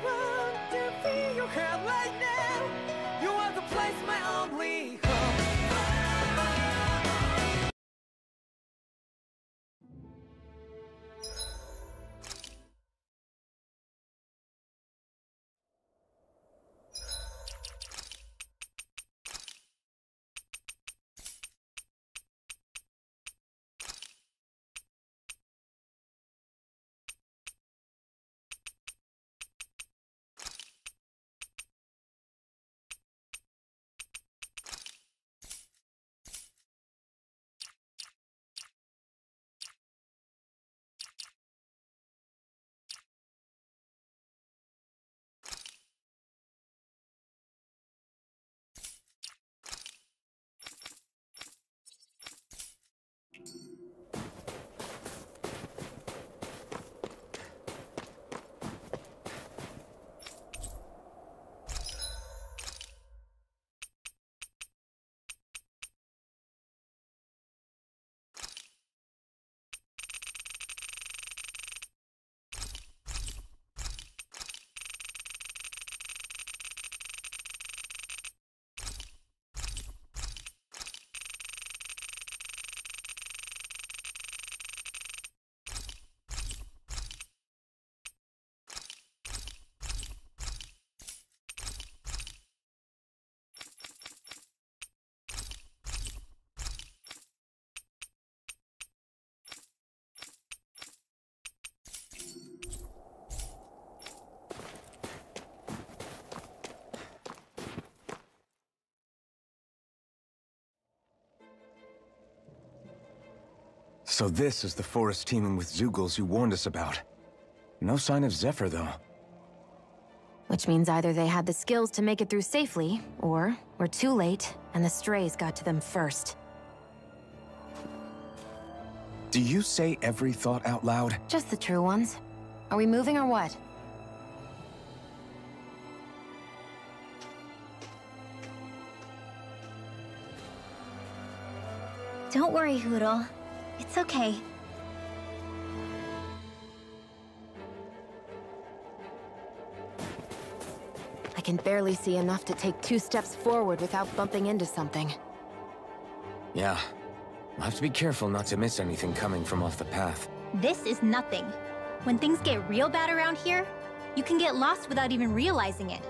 want to feel your heart right now. You are the place, my only home. So this is the forest teeming with Zeugles you warned us about. No sign of Zephyr, though. Which means either they had the skills to make it through safely, or we're too late, and the strays got to them first. Do you say every thought out loud? Just the true ones. Are we moving or what? Don't worry, Hootle. It's okay. I can barely see enough to take 2 steps forward without bumping into something. Yeah. I'll have to be careful not to miss anything coming from off the path. This is nothing. When things get real bad around here, you can get lost without even realizing it.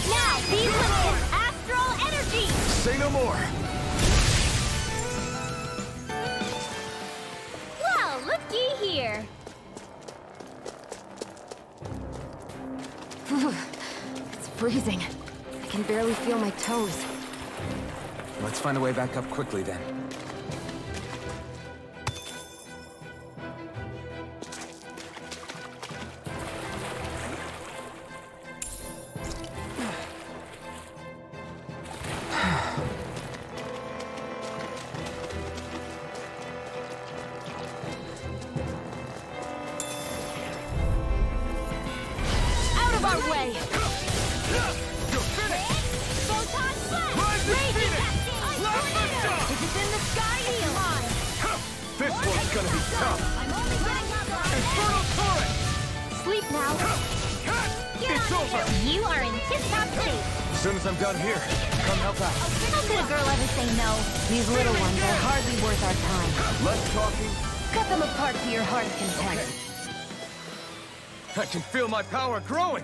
Now, these with astral energy! Say no more! Well, looky here! It's freezing. I can barely feel my toes. Let's find a way back up quickly, then. You are in tip-top shape. As soon as I'm done here, come help out. How could a girl ever say no? These little ones are hardly worth our time. Less talking. Cut them apart to your heart's content. Okay. I can feel my power growing!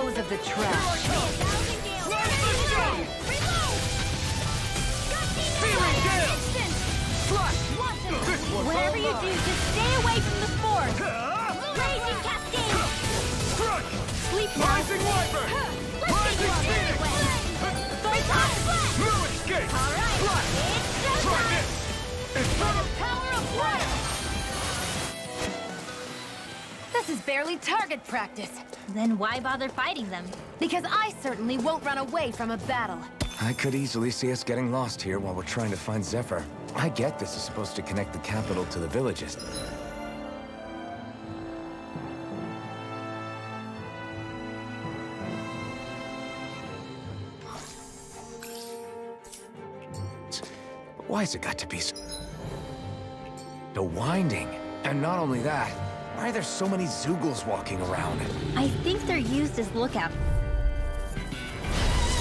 dispose of the trash. Whatever you do, just stay away from the spore. Raging Cascade. Sleep now. Rising Wyvern! Rising Phoenix! No escape! All right. It's Try this! Infernal power of fire. This is barely target practice. Then why bother fighting them? Because I certainly won't run away from a battle. I could easily see us getting lost here while we're trying to find Zephyr. I get this is supposed to connect the capital to the villages. Why's it got to be so winding? And not only that, why are there so many Zeugles walking around? I think they're used as lookouts.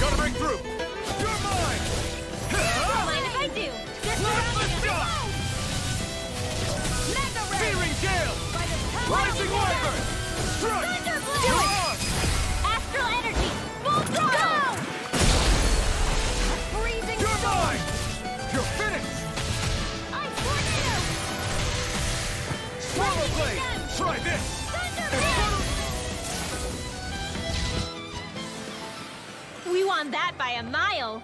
Gotta break through! You're mine! Don't mind if I do. They're surrounding us. Mega Ray! Searing Gale! Rising Wyvern! Strike! Thunderblade! Do it! Astral energy! Full throttle! Freezing You're storm! mine! You're finished! Ice tornado! Swallow Blade! Try this! Infernal... We won that by a mile.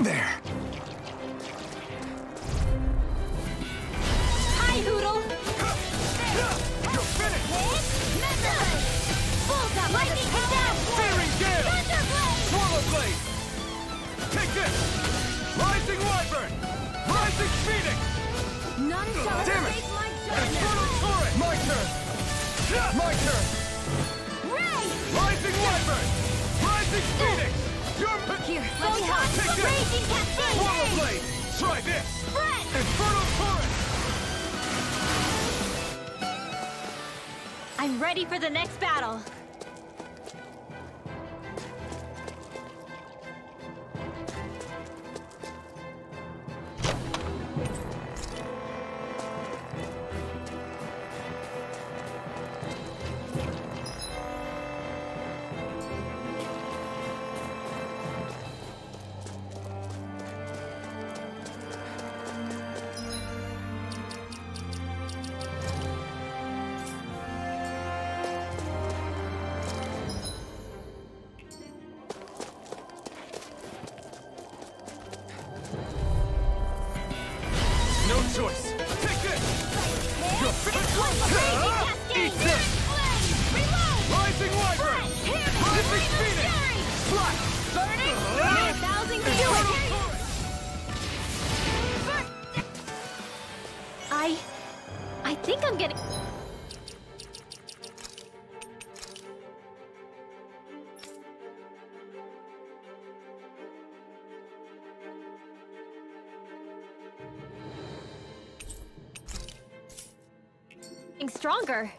There. Hi, Hoodle! You're finished! Mega Ray! Bullseye! Lightning down! Searing Gale! Thunderblade! Swallow Blade! Take this! Rising Wyvern! Rising Phoenix! None shall Damn it! escape my Infernal judgment. Torrent! My turn! My turn! Ray! Rising Wyvern! Rising Phoenix! You're... Here, let me help. Take this! Raging Cascade! Swallow Blade! Try this! Spread! Infernal Torrent! I'm ready for the next battle. No choice! Take this! You're finished! Eat this! Rising Wyvern! Rising Phoenix! Slash! Thousand Infernal years. Torrent! I think I'm getting... stronger.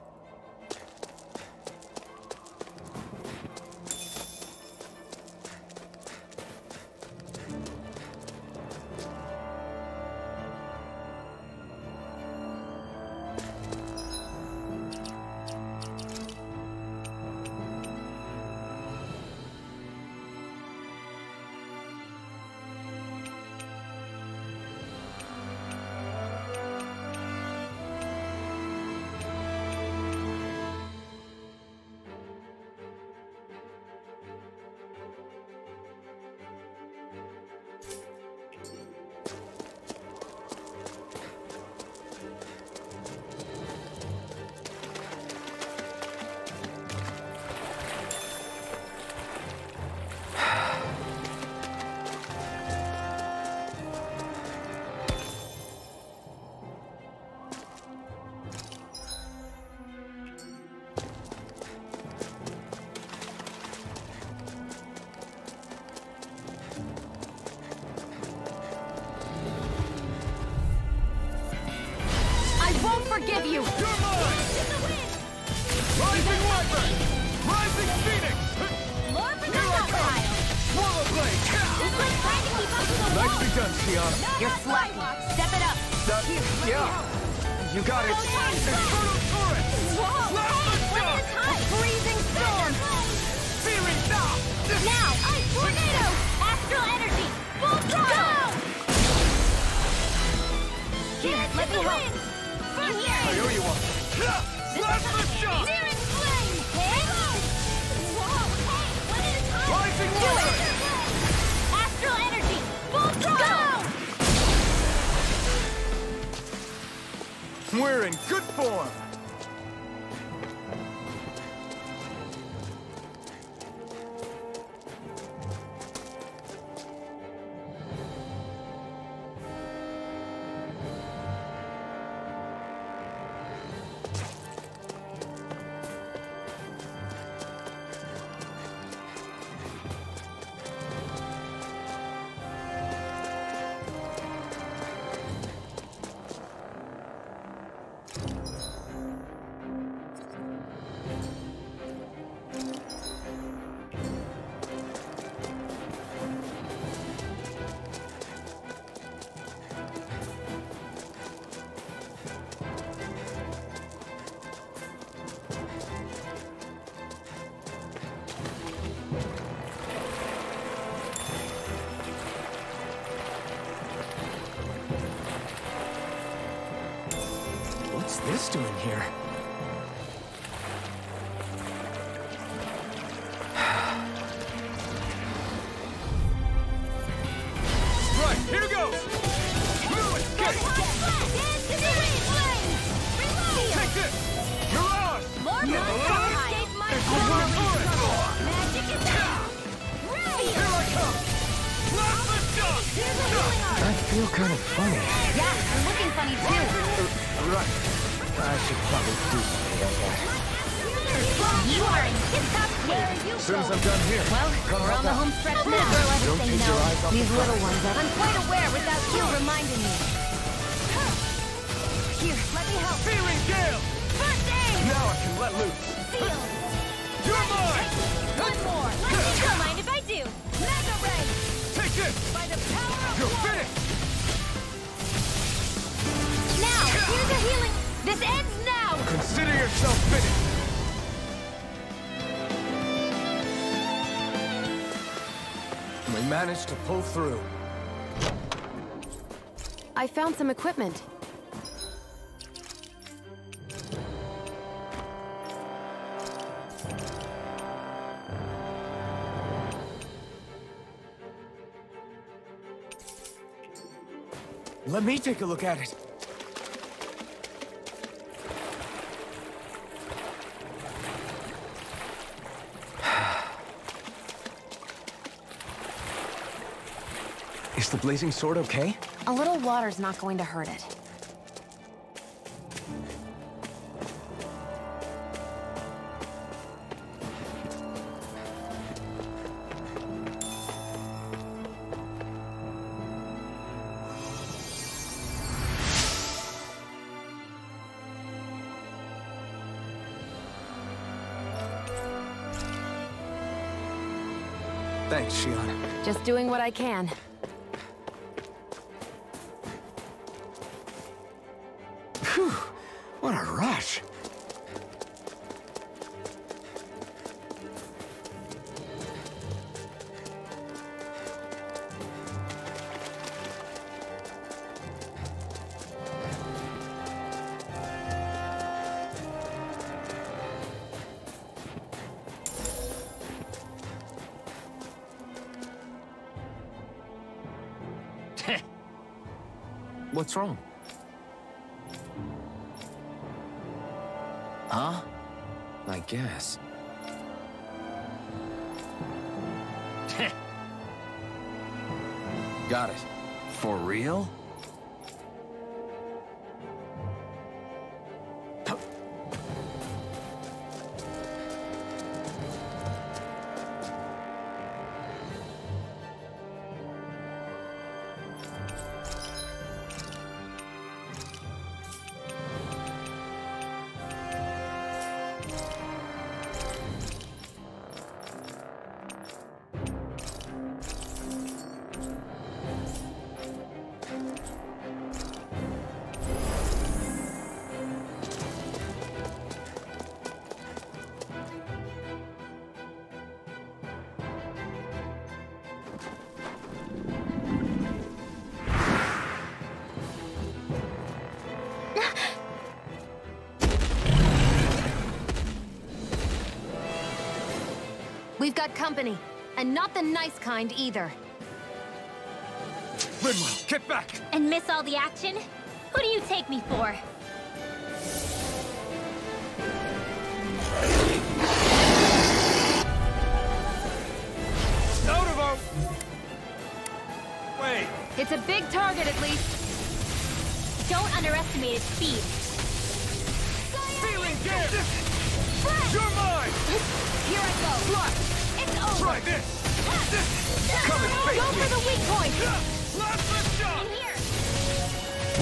Forgive you! You're mine! Rising Wyvern! Rising Phoenix! More projectile! Swallow blade! Just like trying to keep up with the wall. Nicely done, Shiana. You're slacking. Step it up. Yeah. You got it. Infernal torrent! Whoa! Slap Hey, the one shot! at a time. Freezing storm. Searing stop! Now, ice tornado. Astral energy. Full throttle. Here, let me help. In here. I owe you one. Slap the shot! Searing flame. Hey. Whoa! Hey, one at a time. Rising Do water! it. Astral energy. Full throttle. We're in good form. What's this doing here? Right, here goes! Ruin, get! Dance to the wind. Flame. Reload. Take this! Mirage! More No, escape my Infernal torrent! Magic is out. Right. Here I come! Slap the shot! Here's a healing art. I feel kind of funny. Yeah, you're looking funny too. Right. I should probably do something about that. You are in tip-top shape. As soon as I'm done here. Well, gonna we're help on the out. home stretch now. Don't take your eyes off These the little prize. ones, I'm quite aware without you reminding me. Here, let me help. Searing gale! First aid! Now I can let loose. Seal! You're mine! One more! Don't mind if I do. Mega Ray! Take this! By the power of You're one. finished! Now, here's a healing. This ends now! Consider yourself finished. We managed to pull through. I found some equipment. Let me take a look at it. Is the blazing sword okay? A little water's not going to hurt it. Thanks, Shiana. Just doing what I can. Phew, what a rush. What's wrong? Huh? I guess. Got it. For real? We've got company, and not the nice kind either. Rinwell, get back! And miss all the action? Who do you take me for? Out of our... Wait. It's a big target, at least. Don't underestimate its speed. Feeling dead! You're mine! Here I go. Flash! It's over. Try this! Come and face Go me! for the weak point. Last lift shot! In here!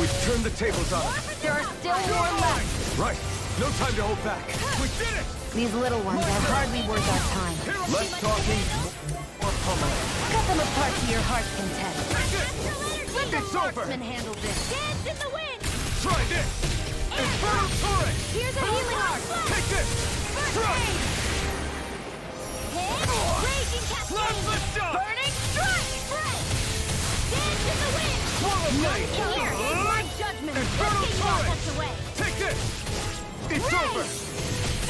We've turned the tables on. There are still more left. Right. No time to hold back. We did it! These little ones are hardly worth our time. Less talking, more pummeling. Cut them apart to your heart's content. Let the It's over. marksman handle this. Dance in the wind! Try this! Infernal Torrent! Here's a healing arc. Take this! Thrust! Raging Last cascade! lift shot! Burning strike! Dance in the wind! Swallow blade! In here! My judgment. Infernal Get you all Torrent! tucked away! Take this! It's over!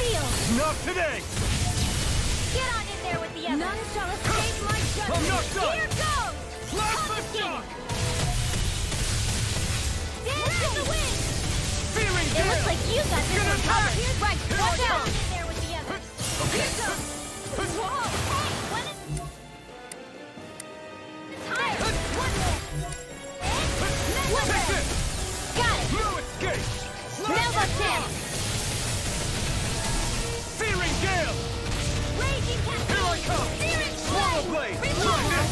Feel! Not today! Get on in there with the others! None shall escape my I'm judgment. not done! Here goes! Last lift shot! Dance in the wind! Feeling It looks like you got this Get one it covered! back! Here's right! Here Watch I out! go. In there with the others! Okay. Whoa! Hey! What is... The time! One more! Take this! Got it! No escape! Now let's dance! Searing Gale! Raging cascade! Here I come! Searing Swallow blade! Try this!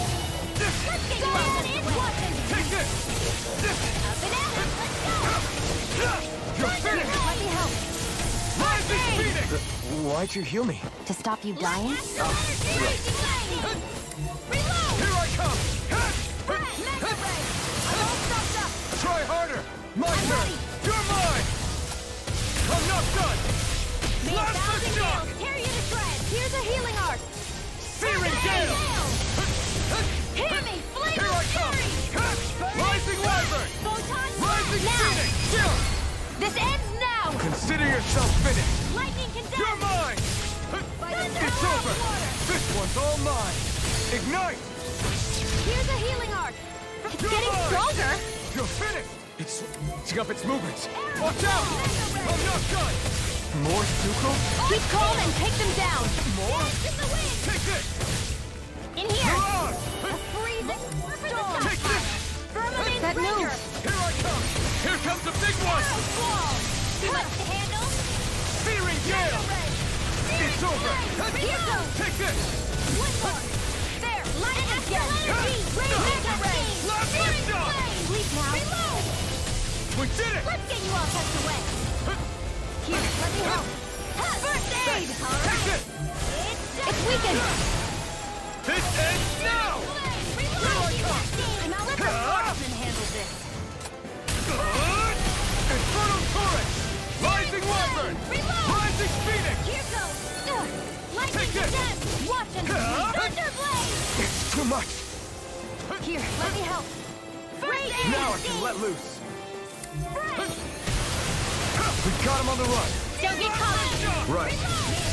This! Let's get you all on it! Watch them! Take this! This! Up and at 'em! Let's go! You're finished! Let me help. Rising Phoenix! Why'd you heal me? To stop you dying? Astral energy! Raging flame! Reload! Here I come! Mega ray! I'm all stuffed up! Try harder! My turn! You're mine! I'm not done! May a Last thousand shot! gales tear you to shreds! Here's a healing arc. Searing Gale! Hear me! Flame Here I of come! fury! Rising Wyvern! Photon Rising now! Phoenix! Chill! This ends now. Consider yourself finished! Lightning condemned! You're mine! It's over! This one's all mine! Ignite! Here's a healing arc. It's You're getting mine! stronger. You're finished! It's switching up its movements! Watch out! I'm not done! More Zuko? Keep calm and take them down. More? In the wind! Take this! In here! Mirage! Freezing storm! Take this! Firmament That render! move. Here I come! Here comes the big one! Squall! Too much to handle? Searing Gale! It's over! Here goes! Take this! One more! There! Light it again! Energy! Mega ray! Last Searing lift shot! flame! Sleep now! Reload! We did it! Let's get you all tucked away! Here, let me help. First aid! Take this! It's weakened. This ends now! Reload! Now let the marksman handle this. Good! Infernal Torrent! Rising Wyvern! Reload! Rising Phoenix! Here goes! Lightning Take this! condemned! Watch them! Thunderblade! It's too much! Here, let me help. First aid! Now I can let loose! We got him on the run! Don't get caught! Right.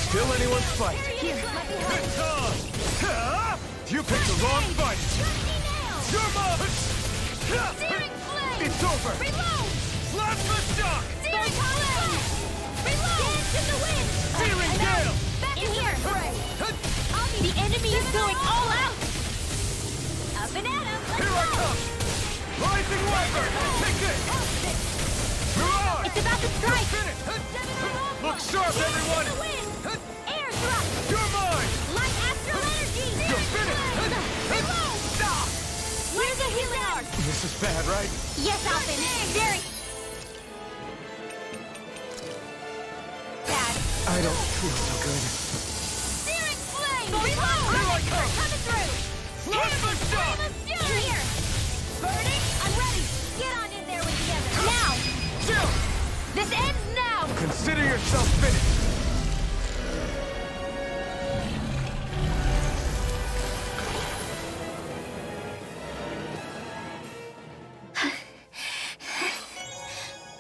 Still anyone's fight! Here, let me help. It's on! You picked the wrong fight! Trusty nails! You're mine! Searing flame! It's over! Reload! Plasma shock! Searing flame! Reload! Dance in the wind! Searing Gale! Back in here! The enemy is going all out! Up and at 'em! Here I come! Rising Wyvern! Take this! Mirage! It's about to strike! Finish! Look sharp, everyone! Air thrust! You're mine! Light astral energy! You're finished! Reload! Stop! Where's the healing arc? This is bad, right? Yes, Alphen! Very bad. I don't feel so good. Searing flame! Reload! Here I come! Coming through! Plasma shock! In here! Burning! I'm ready! Get on in there with the others! Now! Chill! This ends now. Consider yourself finished!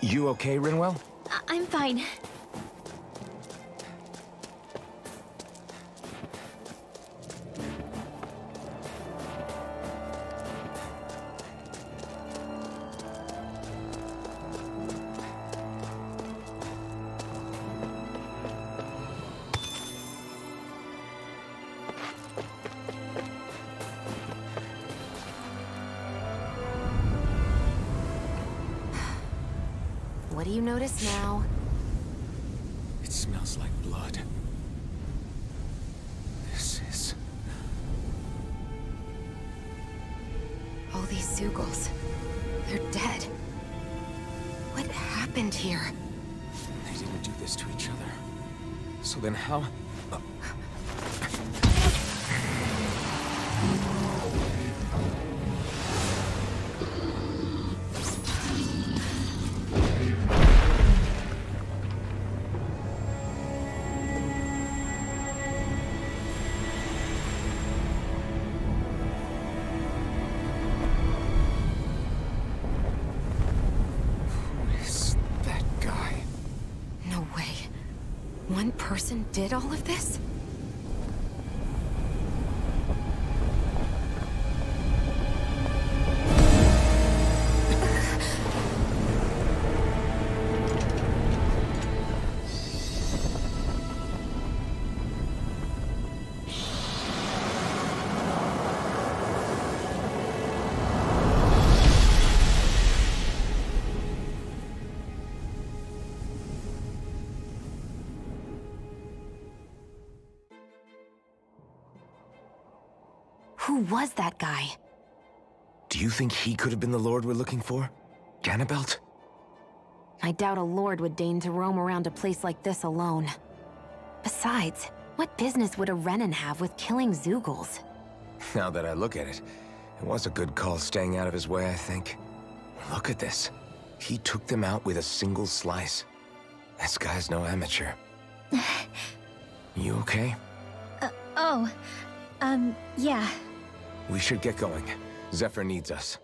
You okay, Rinwell? I'm fine. what do you notice now? It smells like blood. This is... All these Zeugles, they're dead. What happened here? They didn't do this to each other. So then how... One person did all of this? Who was that guy? Do you think he could have been the Lord we're looking for? Ganabelt? I doubt a lord would deign to roam around a place like this alone. Besides, what business would a Renan have with killing Zeugles? Now that I look at it, it was a good call staying out of his way, I think. Look at this. He took them out with a single slice. This guy's no amateur. You okay? Yeah. We should get going. Zephyr needs us.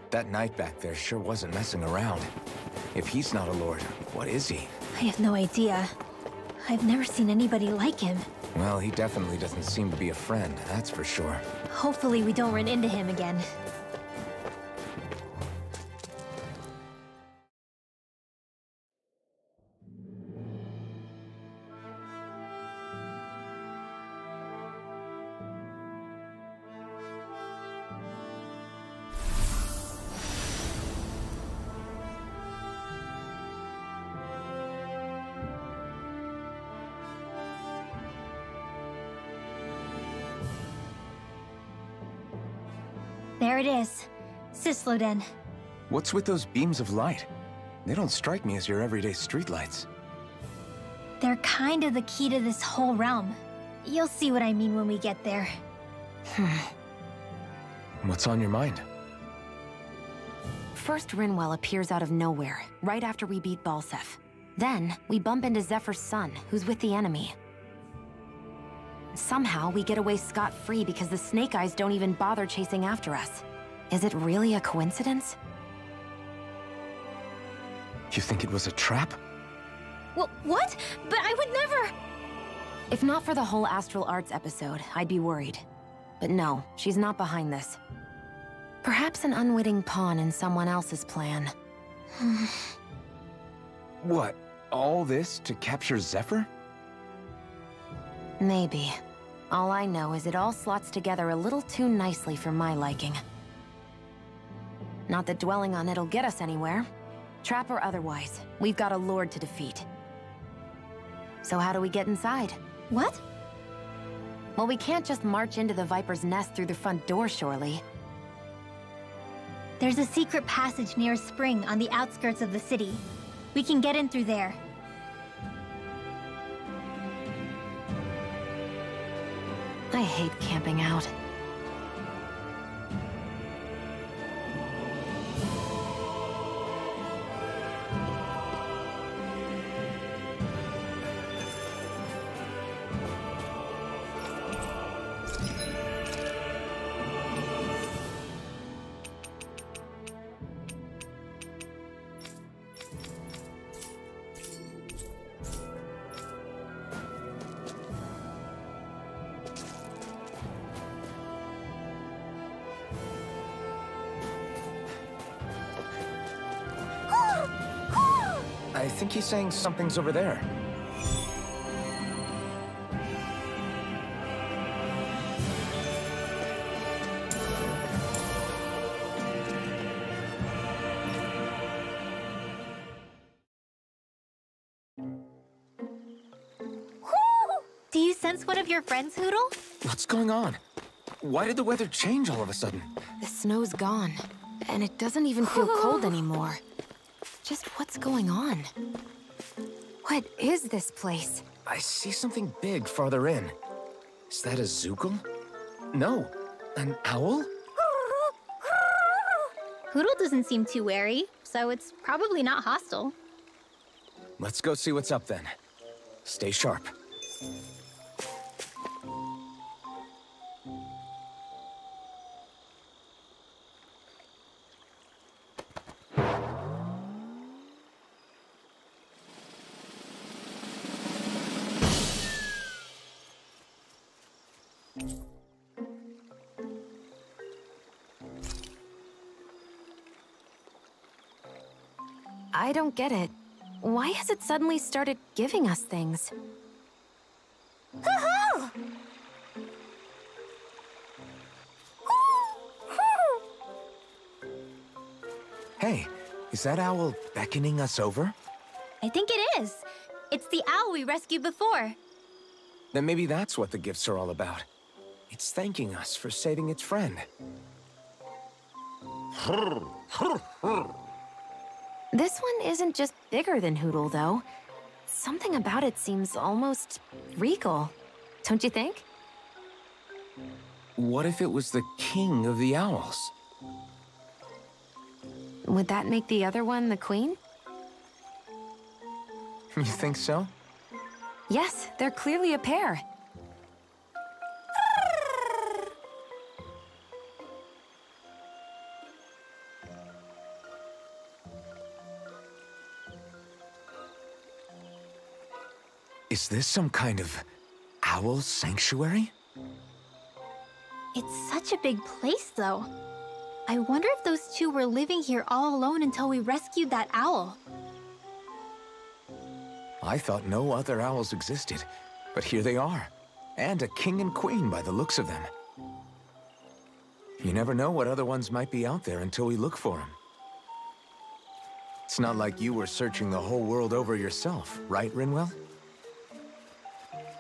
That knight back there sure wasn't messing around. If he's not a lord, what is he? I have no idea. I've never seen anybody like him. Well, he definitely doesn't seem to be a friend, that's for sure. Hopefully we don't run into him again. There it is. Sysloden. What's with those beams of light? They don't strike me as your everyday streetlights. They're kind of the key to this whole realm. You'll see what I mean when we get there. What's on your mind? First, Rinwell appears out of nowhere, right after we beat Balseph. Then, we bump into Zephyr's son, who's with the enemy. Somehow, we get away scot-free because the Snake Eyes don't even bother chasing after us. Is it really a coincidence? You think it was a trap? What? But I would never... If not for the whole Astral Arts episode, I'd be worried. But no, she's not behind this. Perhaps an unwitting pawn in someone else's plan. What? All this to capture Zephyr? Maybe. All I know is it all slots together a little too nicely for my liking. Not that dwelling on it'll get us anywhere. Trap or otherwise, we've got a lord to defeat. So how do we get inside? What? Well, we can't just march into the Viper's nest through the front door, surely. There's a secret passage near a spring on the outskirts of the city. We can get in through there. I hate camping out. I think he's saying something's over there. sense one of your friends, Hootle? What's going on? Why did the weather change all of a sudden? The snow's gone, and it doesn't even feel cold anymore. Just what's going on? What is this place? I see something big farther in. Is that a Zookle? No, an owl? Hootle doesn't seem too wary, so it's probably not hostile. Let's go see what's up then. Stay sharp. I don't get it. Why has it suddenly started giving us things? Hey, is that owl beckoning us over? I think it is. It's the owl we rescued before. Then maybe that's what the gifts are all about. It's thanking us for saving its friend. This one isn't just bigger than Hootle, though. Something about it seems almost regal. Don't you think? What if it was the king of the owls? Would that make the other one the queen? You think so? Yes, they're clearly a pair. Is this some kind of owl sanctuary? It's such a big place, though. I wonder if those two were living here all alone until we rescued that owl. I thought no other owls existed, but here they are. And a king and queen by the looks of them. You never know what other ones might be out there until we look for them. It's not like you were searching the whole world over yourself, right, Rinwell?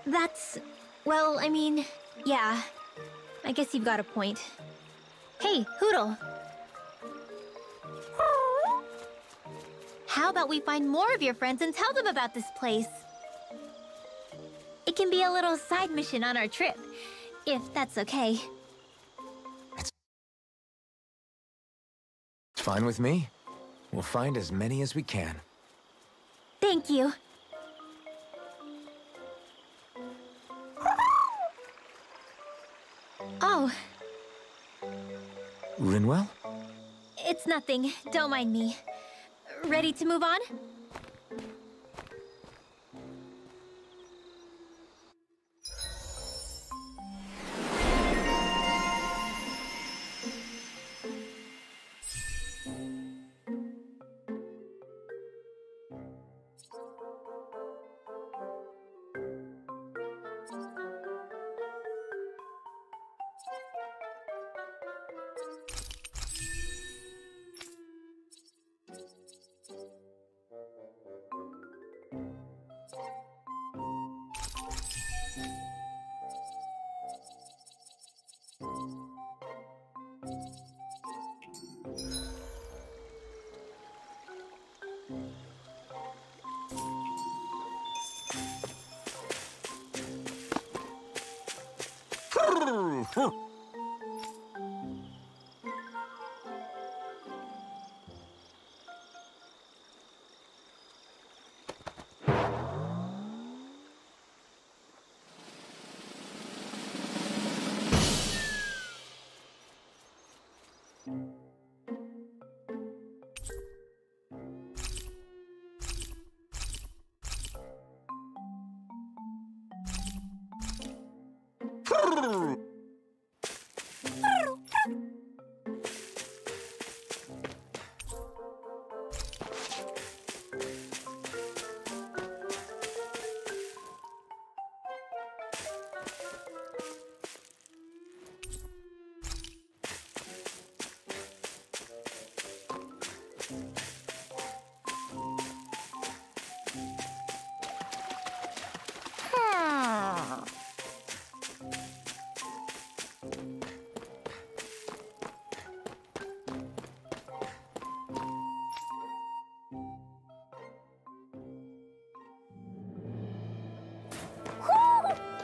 That's... well, I mean, yeah. I guess you've got a point. Hey, Hootle. How about we find more of your friends and tell them about this place? It can be a little side mission on our trip, if that's okay. It's fine with me. We'll find as many as we can. Thank you. Oh, Rinwell? it's nothing. Don't mind me. Ready to move on?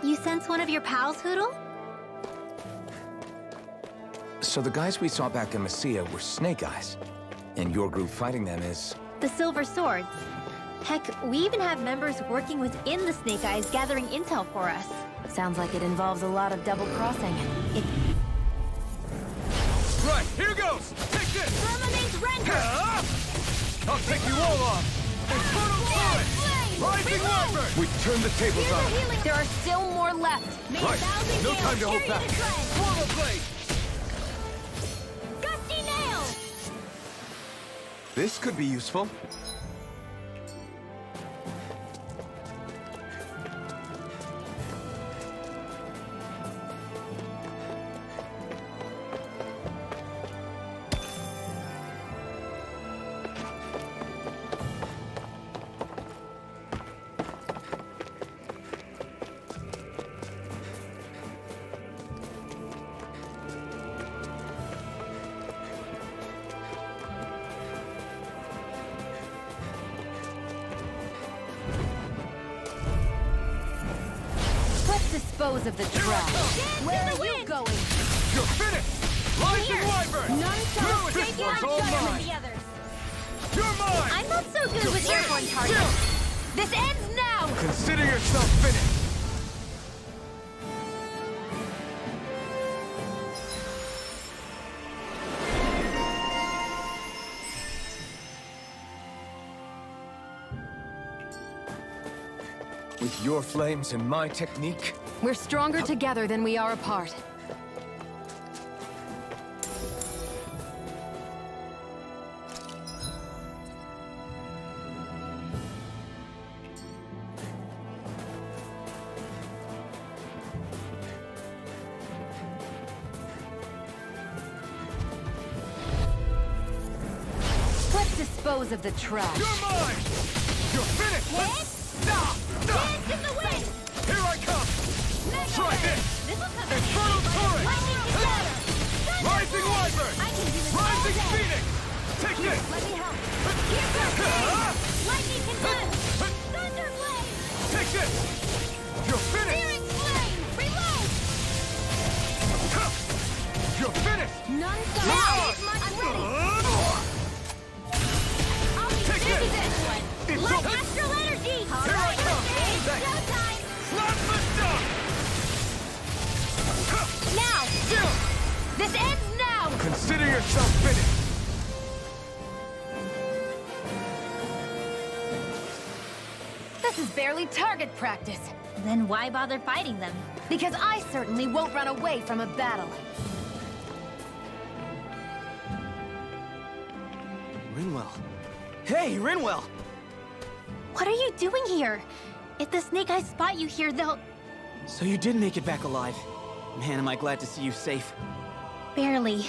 You sense one of your pals, Hootle? So the guys we saw back in Messia were Snake Eyes, and your group fighting them is... The Silver Swords. Heck, we even have members working within the Snake Eyes gathering intel for us. Sounds like it involves a lot of double-crossing. Right, here goes! Take this! Firmamen's Render! I'll take you all on! Infernal Torrent! Rising Wyvern! We turn the tables on them. There are still more left. Right, no time to hold back. Portal Blade! Gusty Nail! This could be useful. Dispose of the trash. Where are you going? You're finished! Rising Wyvern! None This one's all mine! the others. You're mine! I'm not so good with airborne targets. This ends now! Consider yourself finished! With your flames and my technique, We're stronger together than we are apart. Let's dispose of the trash. You're mine! You're finished! Stop! Dance in the wind! Here I come! Try this! This'll come Infernal Torrent! Lightning together! Rising Wyvern! I can do this all Rising day! Phoenix! Take this! Let me help! Here goes Flame! Lightning can do! Thunder Blade! Take this! You're finished! Searing Flame! Reload! You're finished! None so Now! I'm ready. I'll be Take busy this! this one! It's Like over. astral energy! Here I come! It's Thanks. showtime! Slap the stuff! Now! This ends now! Consider yourself finished! This is barely target practice. Then why bother fighting them? Because I certainly won't run away from a battle. Rinwell. Hey, Rinwell! What are you doing here? If the Snake Eyes spot you here, they'll... So you did make it back alive. Man, am I glad to see you safe. Barely.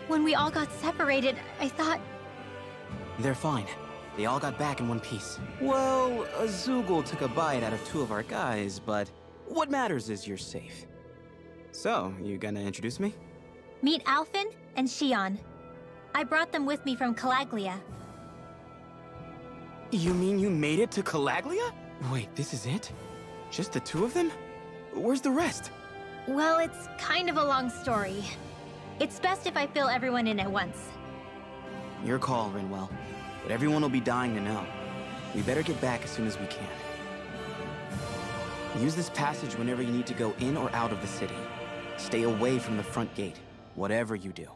When we all got separated, I thought... They're fine. They all got back in one piece. Well, Azugul took a bite out of two of our guys, but what matters is you're safe. So, you gonna introduce me? Meet Alphen and Shion. I brought them with me from Calaglia. You mean you made it to Calaglia? Wait, this is it? Just the two of them? Where's the rest? Well, it's kind of a long story. It's best if I fill everyone in at once. Your call, Rinwell. But everyone will be dying to know. We better get back as soon as we can. Use this passage whenever you need to go in or out of the city. Stay away from the front gate, whatever you do.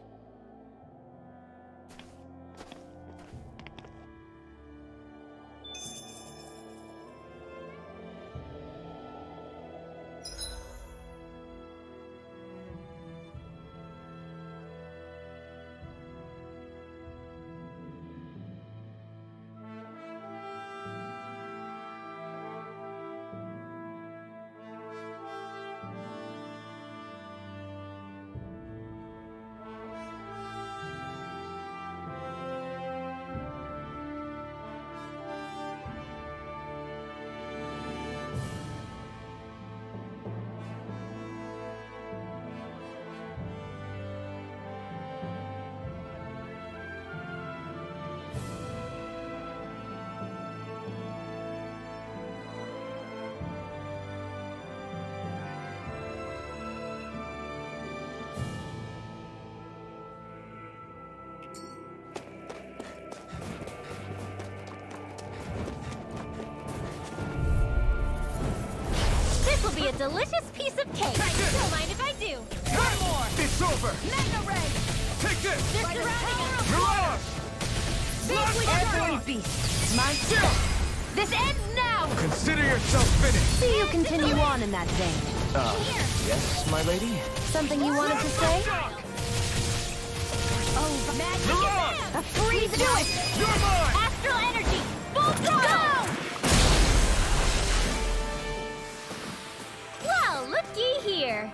be a delicious piece of cake. Don't mind if I do. One more! It's over! Mega Ray! Take this! They're surrounding us! Mirage! Every beast. My Chill! This ends now! Consider yourself finished! See you continue on in that vein. Yes, my lady? Something you wanted to say? Oh, magic Mirage! command! A freeze do it! You're mine! Astral energy! Full throttle! Well, looky here.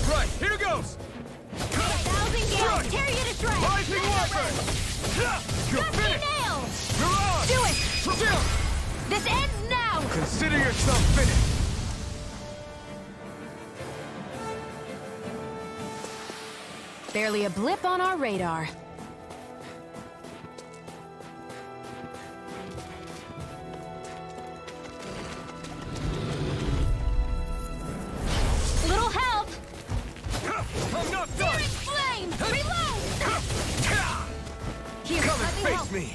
Right, here goes! 1,000 gales tear you to shreds! Rising Wyvern! You're Dusty finished! nails! Mirage! Do it! Chill! This ends now! Consider yourself finished! Barely a blip on our radar. Little help! I'm not done! Searing flame! Reload! Here, Come let and me face help. me!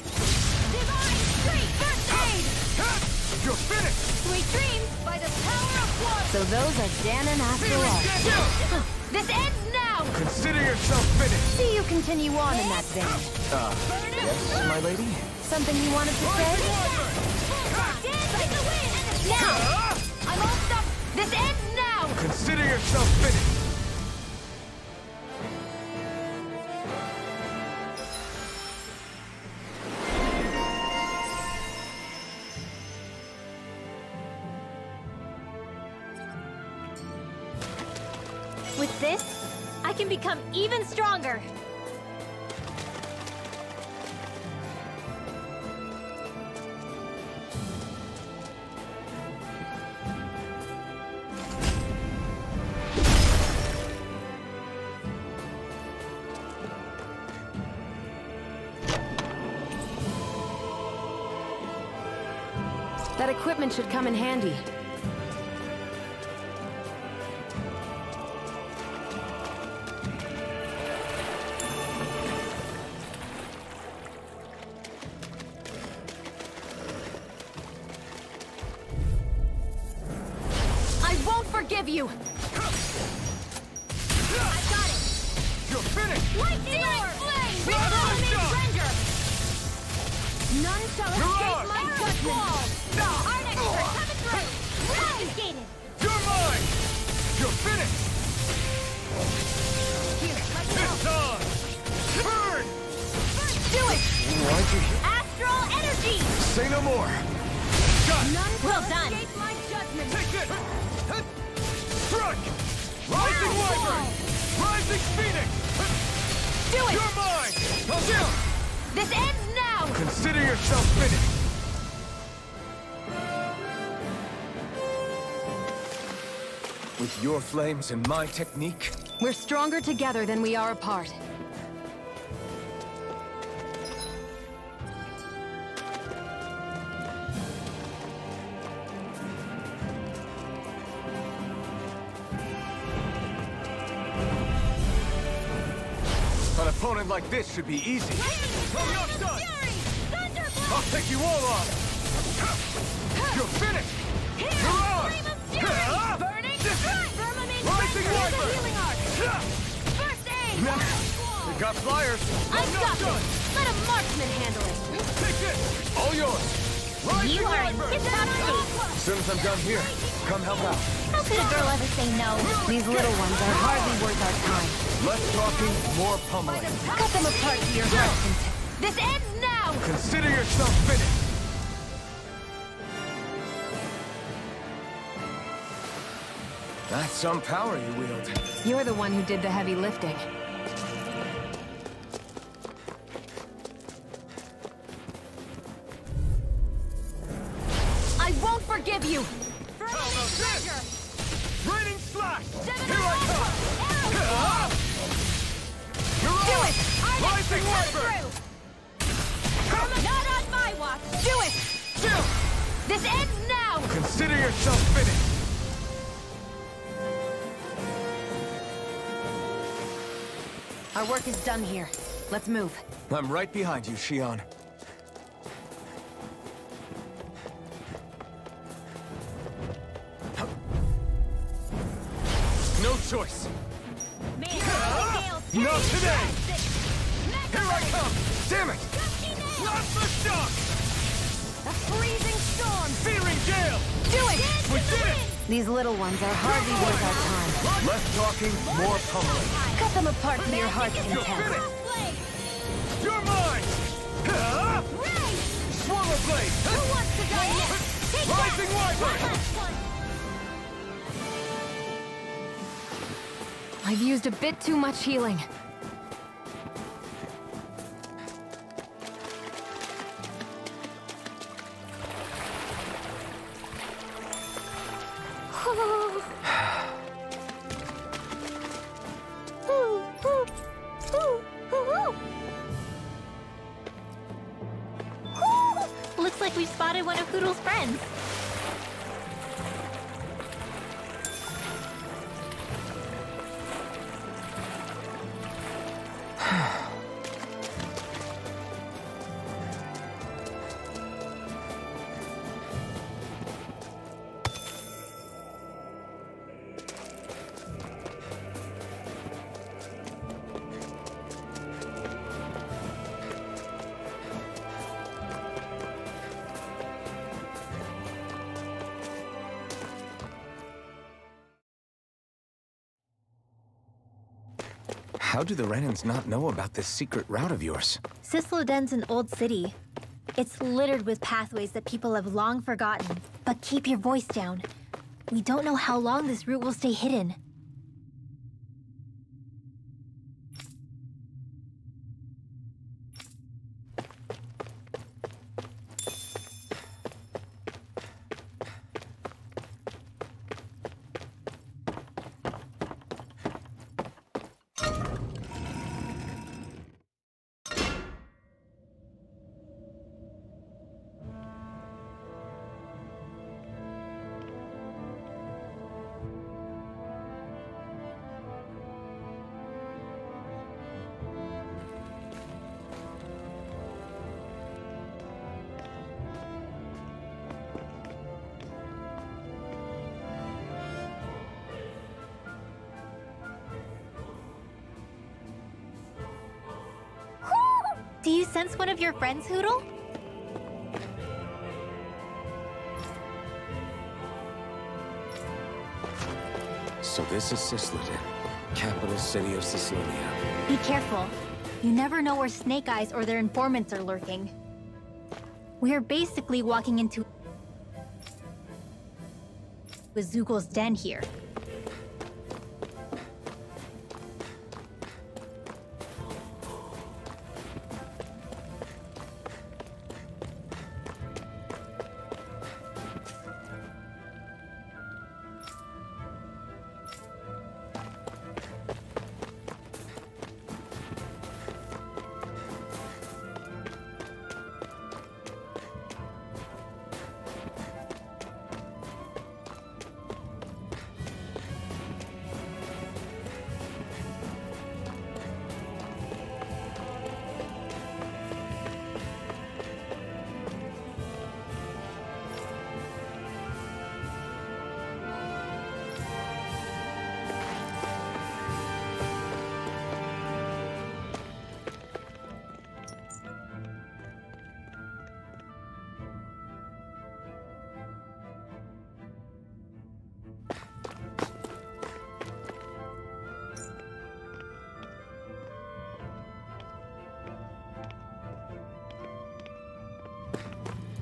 Divine Street! First aid! You're finished! Sweet dreams by the power of water! So those are Dan and Astral Arts. Chill! This ends now! Consider yourself finished! See you continue on in that vein. Yes, my lady? Something you wanted to say? Dance like the wind! Now! I'm all stuck! This ends now! Consider yourself finished! With this, I can become even stronger. That equipment should come in handy. I won't forgive you! I got it! You're finished! Lightning orb! Flame! Mirage! Render! None shall Mirage! escape my judgment! Our next turn coming through! Confiscated! You're mine! You're finished! Here, let me help. It's on! Burn! Do it! Why'd you Astral energy! Say no more! Got it! None Well shall done. escape my judgment! Take this! Strike! Rising Wyvern! Rising Phoenix! Do it! You're mine! Chill! This ends now! Consider yourself finished! With your flames and my technique, We're stronger together than we are apart. an opponent like this should be easy. I'm not done! I'll take you all on! You're finished! Mirage! Rising Wyvern! First aid! We got flyers! I've I'm got not done! this! Let a marksman handle it! Take this! All yours! Rising You are in Wyvern! tip-top shape. As soon as I'm done here, come help out. How could a girl ever say no? These little ones are hardly worth our time. Less talking, more pummeling. Cut them apart to your heart's content. This ends now! Consider yourself finished! That's some power you wield. You're the one who did the heavy lifting. I won't forgive you! How about this? Raining slash! Here I come! You're Do on! it! Rising Wyvern! Not on my watch! Do it! Chill! This ends now! Consider yourself finished! Our work is done here. Let's move. I'm right behind you, Shion. No choice. Not today! Here I come! Damn it! Not the shock! A freezing storm! Searing gale! Do it! We did it! These little ones are hardly worth our time. Less talking, more pummeling. Cut them apart to your heart's You're content. finished! You're mine! Swallow blade! Who wants to die next? Take Rising that! Wyvern! One last one. I've used a bit too much healing. Looks like we've spotted one of Hoodle's friends. How do the Renans not know about this secret route of yours? Cisloden's an old city. It's littered with pathways that people have long forgotten. But keep your voice down. We don't know how long this route will stay hidden. Do you sense one of your friends, Hoodle? So this is Cisloden, capital city of Cyslodia. Be careful. You never know where Snake Eyes or their informants are lurking. We're basically walking into Zugul's den here.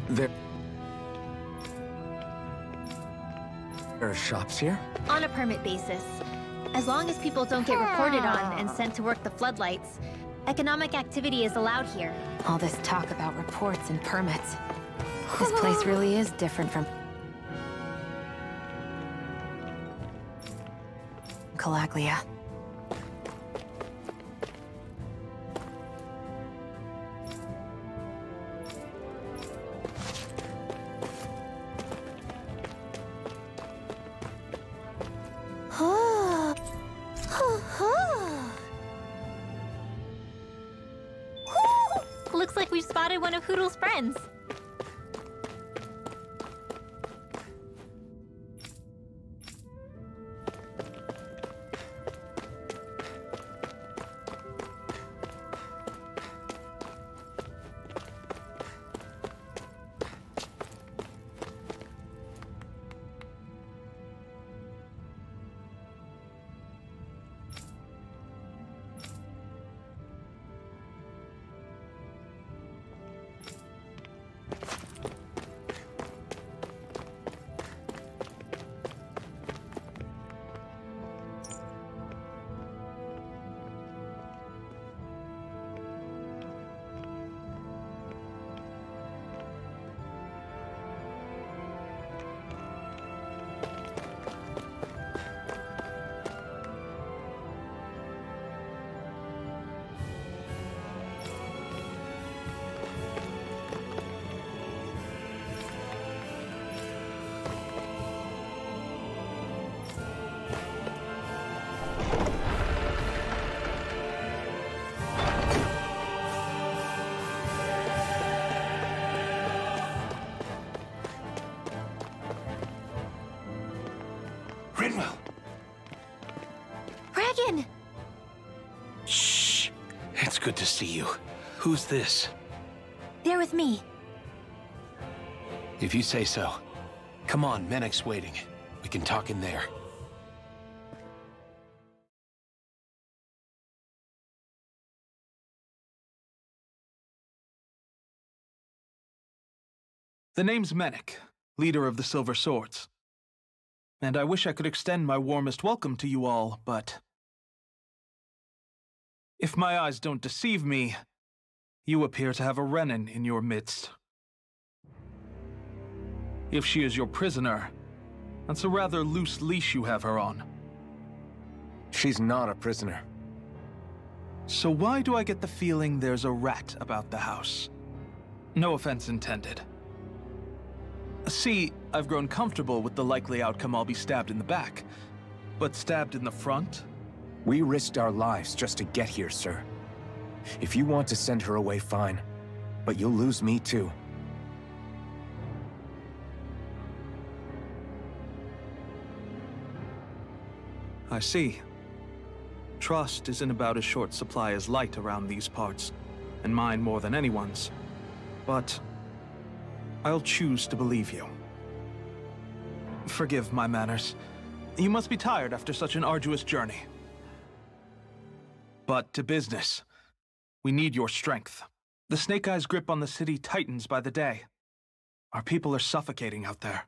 There are shops here? On a permit basis. As long as people don't get reported on and sent to work the floodlights, economic activity is allowed here. All this talk about reports and permits. This place really is different from Calaglia. Looks like we've spotted one of Hootl's friends. Rinwell! Regan! Shh! It's good to see you. Who's this? They're with me. If you say so. Come on, Menek's waiting. We can talk in there. The name's Menek, leader of the Silver Swords. And I wish I could extend my warmest welcome to you all, but if my eyes don't deceive me, you appear to have a Renan in your midst. If she is your prisoner, that's a rather loose leash you have her on. She's not a prisoner. So why do I get the feeling there's a rat about the house? No offense intended. See, I've grown comfortable with the likely outcome I'll be stabbed in the back. But stabbed in the front? We risked our lives just to get here, sir. If you want to send her away, fine. But you'll lose me too. I see. Trust is in about as short supply as light around these parts, and mine more than anyone's. But I'll choose to believe you. Forgive my manners. You must be tired after such an arduous journey. But to business. We need your strength. The Snake Eyes' grip on the city tightens by the day. Our people are suffocating out there.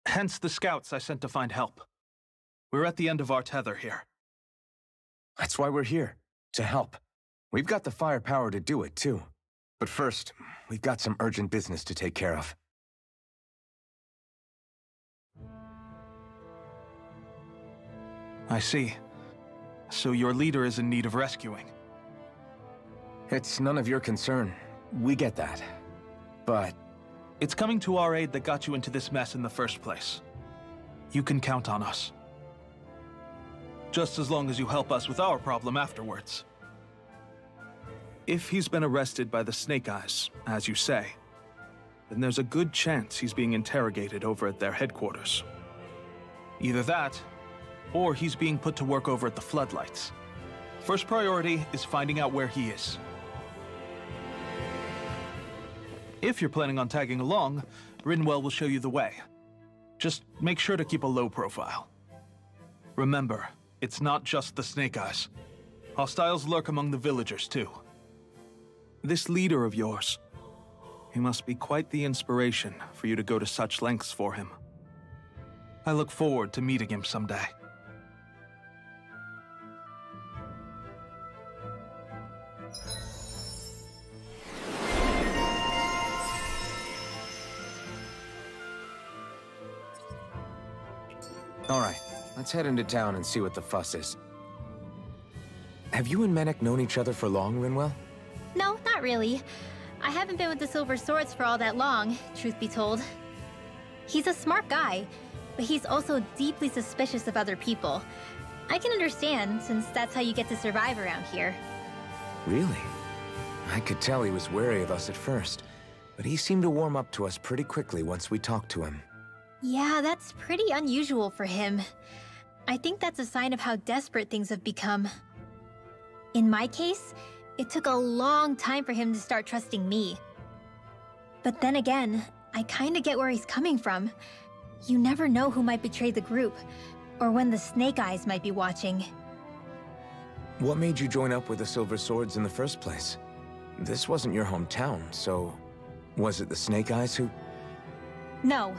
Hence the scouts I sent to find help. We're at the end of our tether here. That's why we're here. To help. We've got the firepower to do it, too. But first, we've got some urgent business to take care of. I see. So your leader is in need of rescuing. It's none of your concern. We get that. But it's coming to our aid that got you into this mess in the first place. You can count on us. Just as long as you help us with our problem afterwards. If he's been arrested by the Snake Eyes, as you say, then there's a good chance he's being interrogated over at their headquarters. Either that, or he's being put to work over at the Floodlights. First priority is finding out where he is. If you're planning on tagging along, Rinwell will show you the way. Just make sure to keep a low profile. Remember, it's not just the Snake Eyes. Hostiles lurk among the villagers, too. This leader of yours, he must be quite the inspiration for you to go to such lengths for him. I look forward to meeting him someday. all right, let's head into town and see what the fuss is. Have you and Menek known each other for long, Rinwell? No, not really. I haven't been with the Silver Swords for all that long, truth be told. He's a smart guy, but he's also deeply suspicious of other people. I can understand, since that's how you get to survive around here. Really? I could tell he was wary of us at first, but he seemed to warm up to us pretty quickly once we talked to him. Yeah, that's pretty unusual for him. I think that's a sign of how desperate things have become. In my case, it took a long time for him to start trusting me. But then again, I kinda get where he's coming from. You never know who might betray the group, or when the Snake Eyes might be watching. What made you join up with the Silver Swords in the first place? This wasn't your hometown, so... was it the Snake Eyes who... No,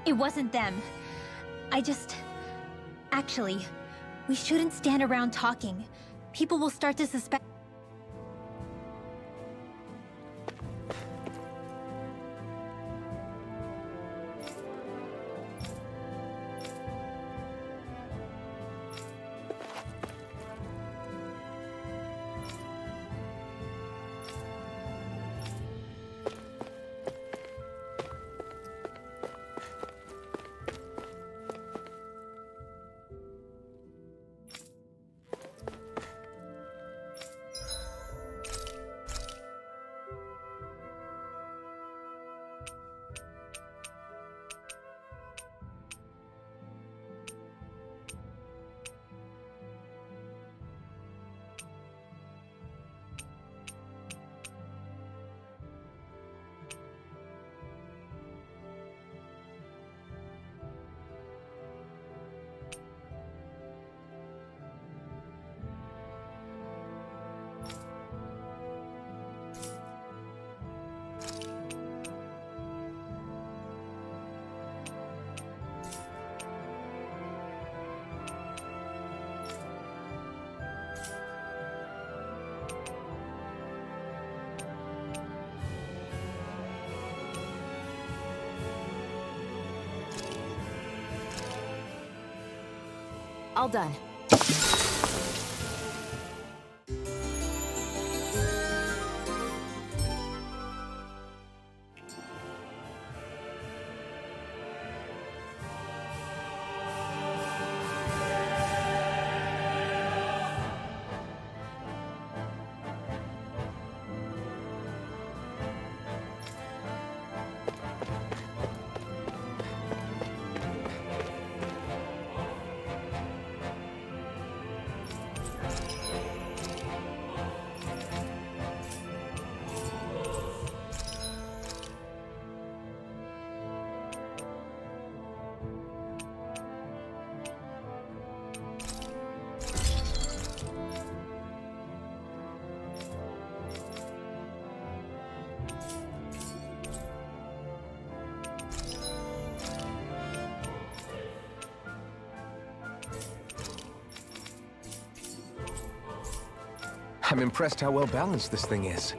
it wasn't them. Actually, we shouldn't stand around talking. People will start to suspect... All done. I'm impressed how well balanced this thing is.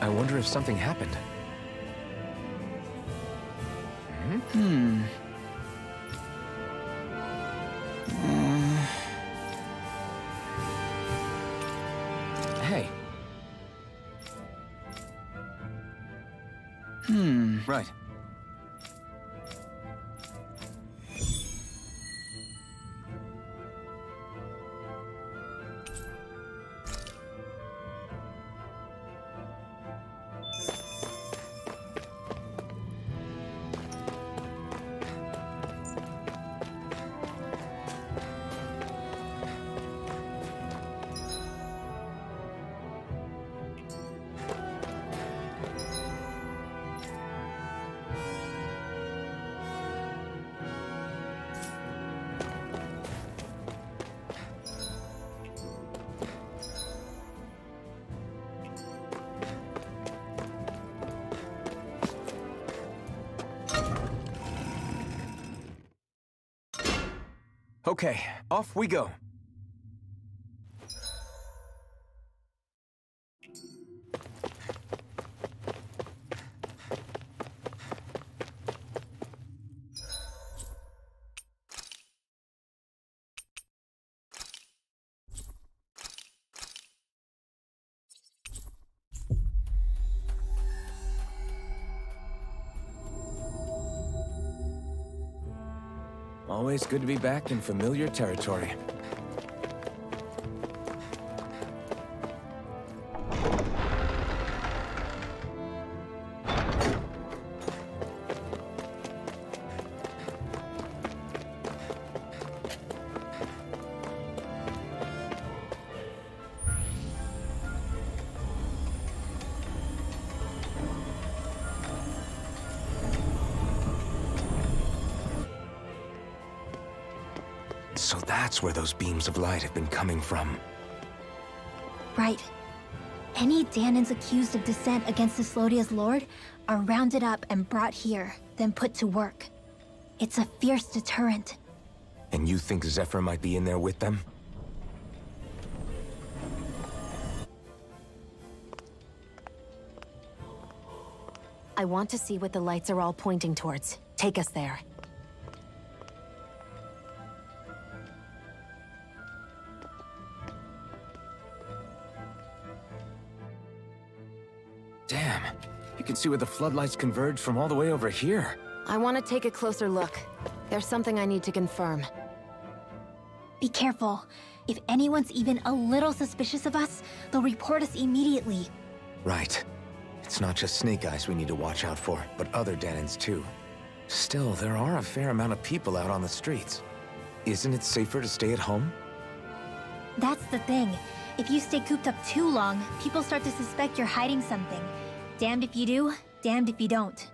I wonder if something happened. Hey. Right. Okay, off we go. Always good to be back in familiar territory. So that's where those beams of light have been coming from. Right. Any Dahnans accused of dissent against Cyslodia's lord are rounded up and brought here, then put to work. It's a fierce deterrent. And you think Zephyr might be in there with them? I want to see what the lights are all pointing towards. Take us there. Damn, you can see where the floodlights converge from all the way over here. I want to take a closer look. There's something I need to confirm. Be careful. If anyone's even a little suspicious of us, they'll report us immediately. Right. It's not just Snake Eyes we need to watch out for, but other Dahnans too. Still, there are a fair amount of people out on the streets. Isn't it safer to stay at home? That's the thing. If you stay cooped up too long, people start to suspect you're hiding something. Damned if you do, damned if you don't.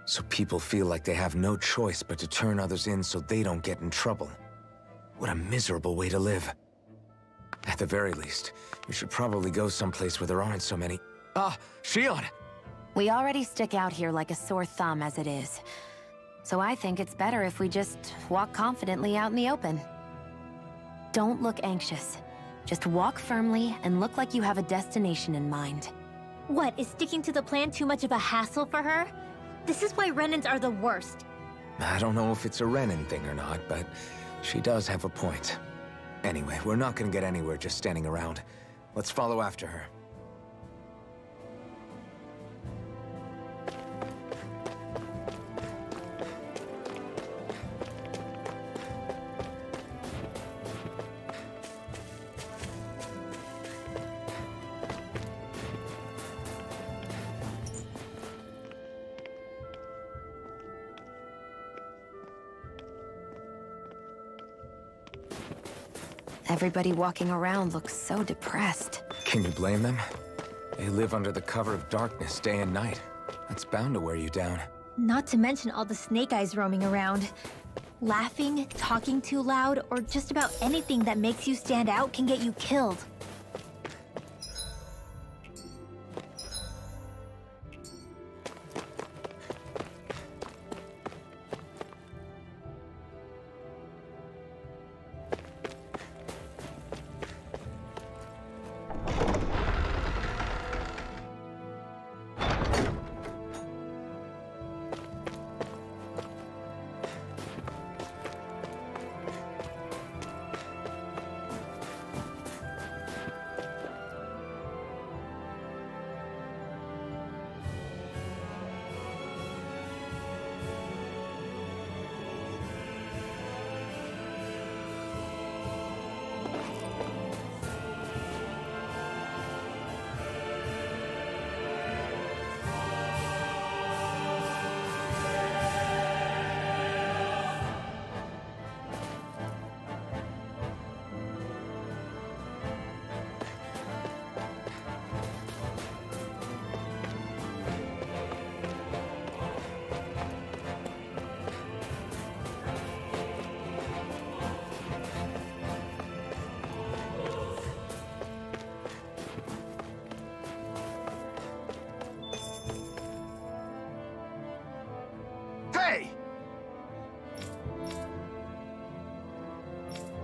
So people feel like they have no choice but to turn others in so they don't get in trouble. What a miserable way to live. At the very least, we should probably go someplace where there aren't so many... Ah, Shionne! We already stick out here like a sore thumb as it is. So I think it's better if we just walk confidently out in the open. Don't look anxious. Just walk firmly and look like you have a destination in mind. What, is sticking to the plan too much of a hassle for her? This is why Renans are the worst. I don't know if it's a Renan thing or not, but she does have a point. Anyway, we're not gonna get anywhere just standing around. Let's follow after her. Everybody walking around looks so depressed. Can you blame them? They live under the cover of darkness day and night. That's bound to wear you down. Not to mention all the Snake Eyes roaming around. Laughing, talking too loud, or just about anything that makes you stand out can get you killed.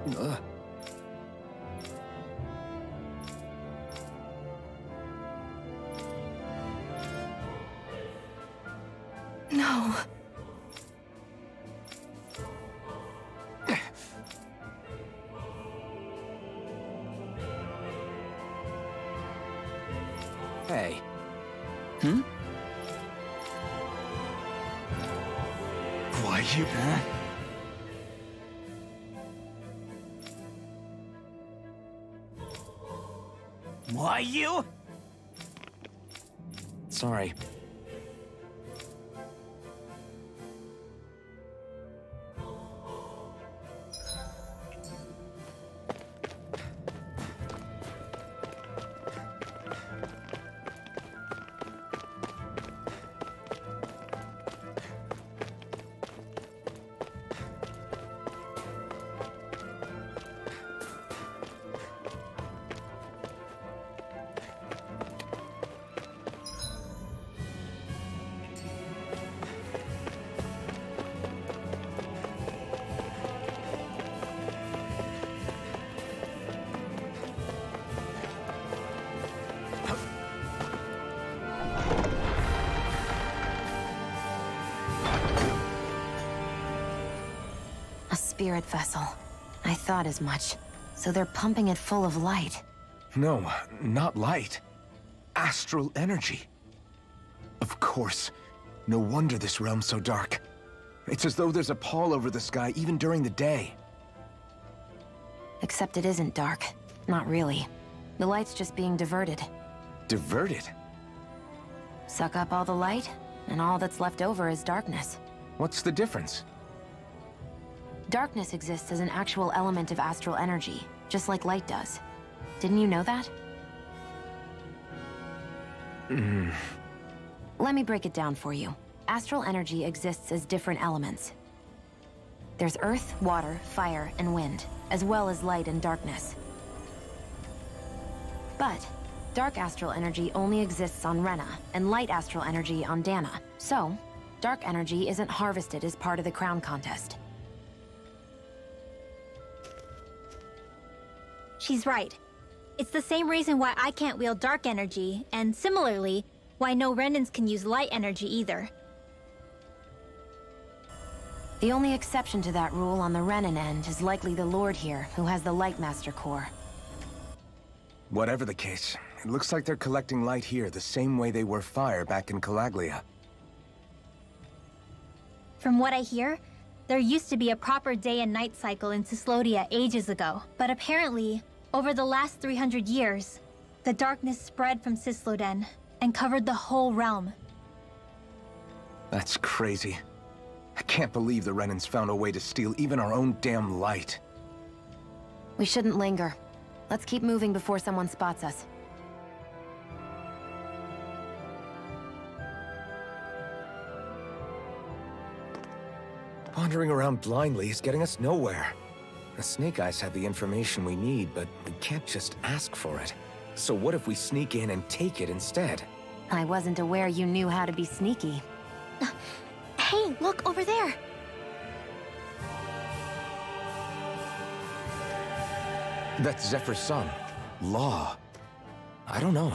Ugh. No. Hey. Why you... Why you? Sorry. Spirit vessel. I thought as much. So they're pumping it full of light. No, not light. Astral energy. Of course. No wonder this realm's so dark. It's as though there's a pall over the sky even during the day. Except it isn't dark. Not really. The light's just being diverted. Diverted? Suck up all the light, and all that's left over is darkness. What's the difference? Darkness exists as an actual element of astral energy, just like light does. Didn't you know that? Let me break it down for you. Astral energy exists as different elements. There's earth, water, fire, and wind, as well as light and darkness. But dark astral energy only exists on Rena, and light astral energy on Dana. So, dark energy isn't harvested as part of the crown contest. She's right. It's the same reason why I can't wield dark energy, and similarly, why no Renans can use light energy either. The only exception to that rule on the Renan end is likely the Lord here, who has the Lightmaster core. Whatever the case, it looks like they're collecting light here the same way they were fire back in Calaglia. From what I hear, there used to be a proper day and night cycle in Cyslodia ages ago, but apparently, over the last 300 years, the darkness spread from Cysloden and covered the whole realm. That's crazy. I can't believe the Renans found a way to steal even our own damn light. We shouldn't linger. Let's keep moving before someone spots us. Wandering around blindly is getting us nowhere. The Snake Eyes have the information we need, but we can't just ask for it. So what if we sneak in and take it instead? I wasn't aware you knew how to be sneaky. Hey, look over there! That's Zephyr's son, Law. I don't know.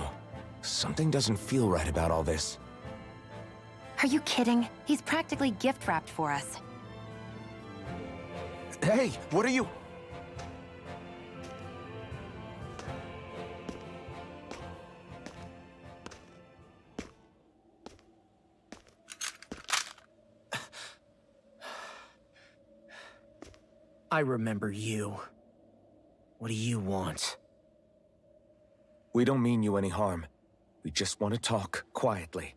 Something doesn't feel right about all this. Are you kidding? He's practically gift-wrapped for us. Hey, what are you... I remember you. What do you want? We don't mean you any harm. We just want to talk quietly.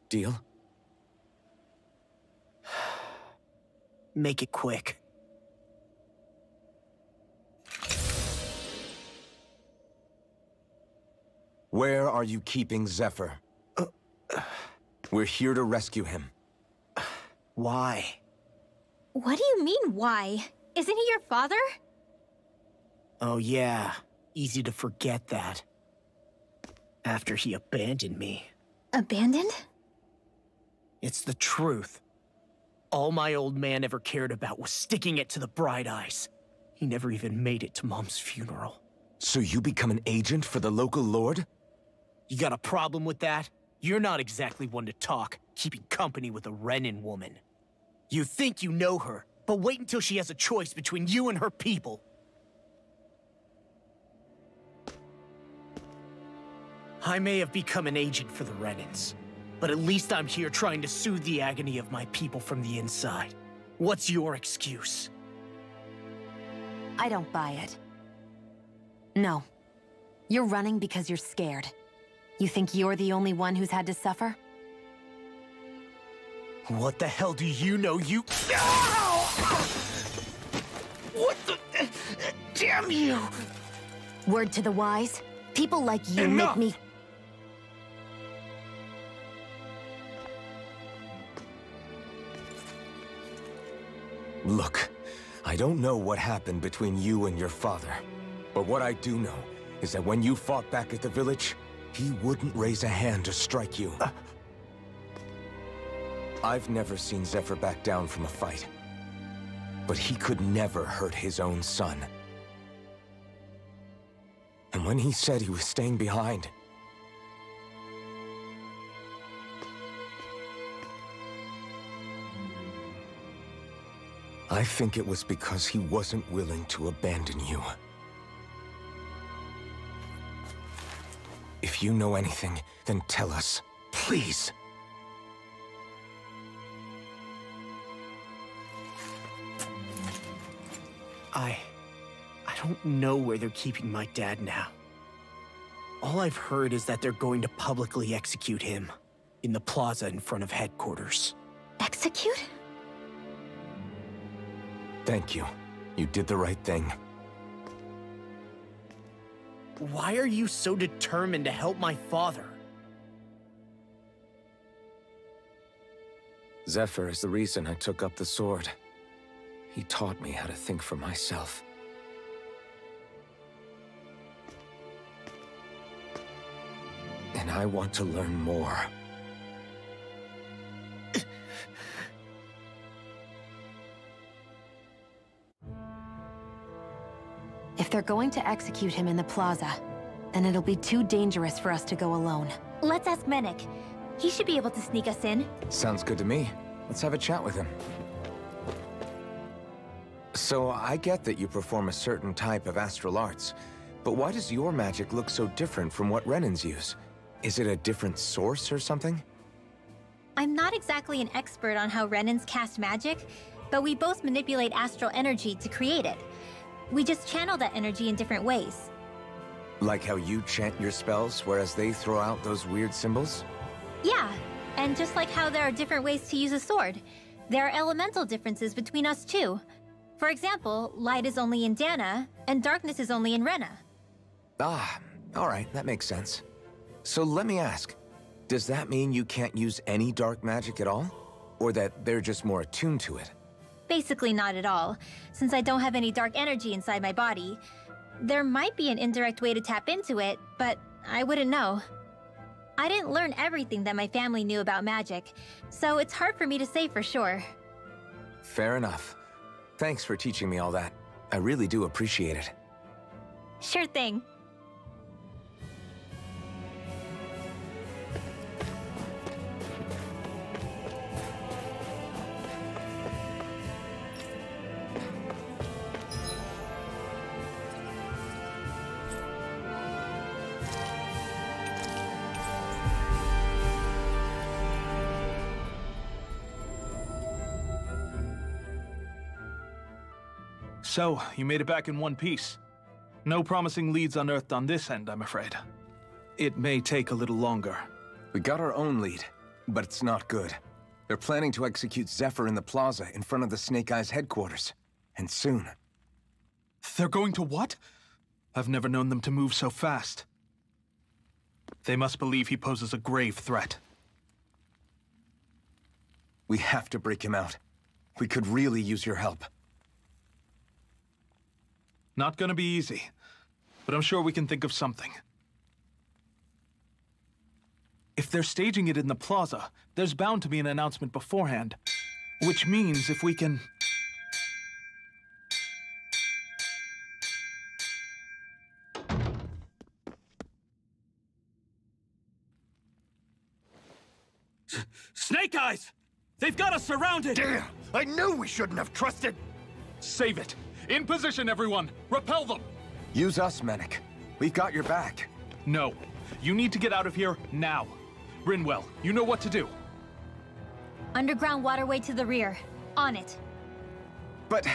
Deal? Make it quick. Where are you keeping Zephyr? We're here to rescue him. Why? What do you mean, why? Isn't he your father? Oh yeah, easy to forget that. After he abandoned me. Abandoned? It's the truth. All my old man ever cared about was sticking it to the Bright Eyes. He never even made it to Mom's funeral. So you become an agent for the local lord? You got a problem with that? You're not exactly one to talk, keeping company with a Renan woman. You think you know her, but wait until she has a choice between you and her people. I may have become an agent for the Renans, but at least I'm here trying to soothe the agony of my people from the inside. What's your excuse? I don't buy it. No. You're running because you're scared. You think you're the only one who's had to suffer? What the hell do you know, you— Ow! What the— Damn you! Word to the wise, people like you Enough! make me— Look, I don't know what happened between you and your father. But what I do know is that when you fought back at the village, he wouldn't raise a hand to strike you. I've never seen Zephyr back down from a fight. But he could never hurt his own son. And when he said he was staying behind, I think it was because he wasn't willing to abandon you. If you know anything, then tell us, please. I don't know where they're keeping my dad now. All I've heard is that they're going to publicly execute him in the plaza in front of headquarters. Execute? Thank you. You did the right thing. Why are you so determined to help my father? Zephyr is the reason I took up the sword. He taught me how to think for myself. And I want to learn more. If they're going to execute him in the plaza, then it'll be too dangerous for us to go alone. Let's ask Menik. He should be able to sneak us in. Sounds good to me. Let's have a chat with him. So, I get that you perform a certain type of astral arts, but why does your magic look so different from what Renans use? Is it a different source or something? I'm not exactly an expert on how Renans cast magic, but we both manipulate astral energy to create it. We just channel that energy in different ways. Like how you chant your spells, whereas they throw out those weird symbols? Yeah, and just like how there are different ways to use a sword, there are elemental differences between us too. For example, light is only in Dana, and darkness is only in Rena. Ah, alright, that makes sense. So let me ask, does that mean you can't use any dark magic at all? Or that they're just more attuned to it? Basically not at all, since I don't have any dark energy inside my body. There might be an indirect way to tap into it, but I wouldn't know. I didn't learn everything that my family knew about magic, so it's hard for me to say for sure. Fair enough. Thanks for teaching me all that. I really do appreciate it. Sure thing. So, you made it back in one piece. No promising leads unearthed on this end, I'm afraid. It may take a little longer. We got our own lead, but it's not good. They're planning to execute Zephyr in the plaza in front of the Snake Eyes headquarters. And soon. They're going to what? I've never known them to move so fast. They must believe he poses a grave threat. We have to break him out. We could really use your help. Not gonna be easy, but I'm sure we can think of something. If they're staging it in the plaza, there's bound to be an announcement beforehand. Which means if we can... Eyes! They've got us surrounded! Damn! I knew we shouldn't have trusted! Save it! In position, everyone! Repel them! Use us, Mennick. We've got your back. No. You need to get out of here now. Rinwell, you know what to do. Underground waterway to the rear. On it. But...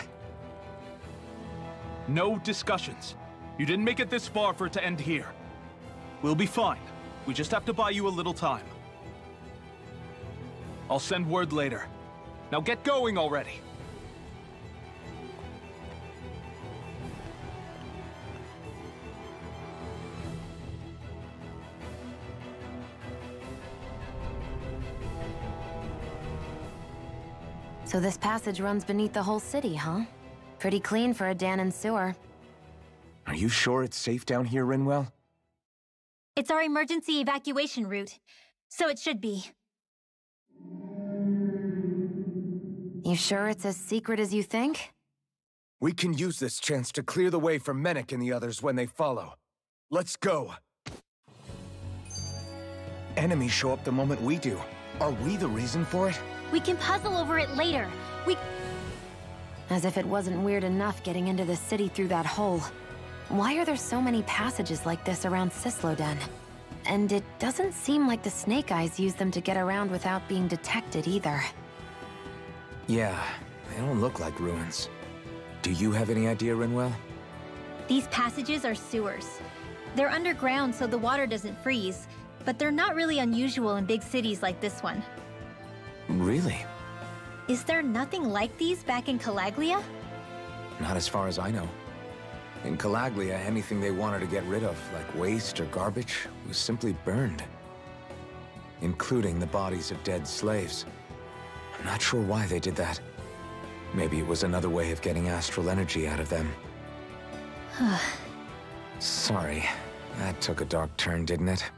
No discussions. You didn't make it this far for it to end here. We'll be fine. We just have to buy you a little time. I'll send word later. Now get going already. So this passage runs beneath the whole city, huh? Pretty clean for a Dahnan sewer. Are you sure it's safe down here, Rinwell? It's our emergency evacuation route, so it should be. You sure it's as secret as you think? We can use this chance to clear the way for Mennick and the others when they follow. Let's go. Enemies show up the moment we do. Are we the reason for it? We can puzzle over it later. As if it wasn't weird enough getting into the city through that hole. Why are there so many passages like this around Cisloden? And it doesn't seem like the Snake Eyes use them to get around without being detected either. Yeah, they don't look like ruins. Do you have any idea, Rinwell? These passages are sewers. They're underground so the water doesn't freeze, but they're not really unusual in big cities like this one. Really? Is there nothing like these back in Calaglia? Not as far as I know. In Calaglia, anything they wanted to get rid of, like waste or garbage, was simply burned. Including the bodies of dead slaves. I'm not sure why they did that. Maybe it was another way of getting astral energy out of them. Sorry, that took a dark turn, didn't it?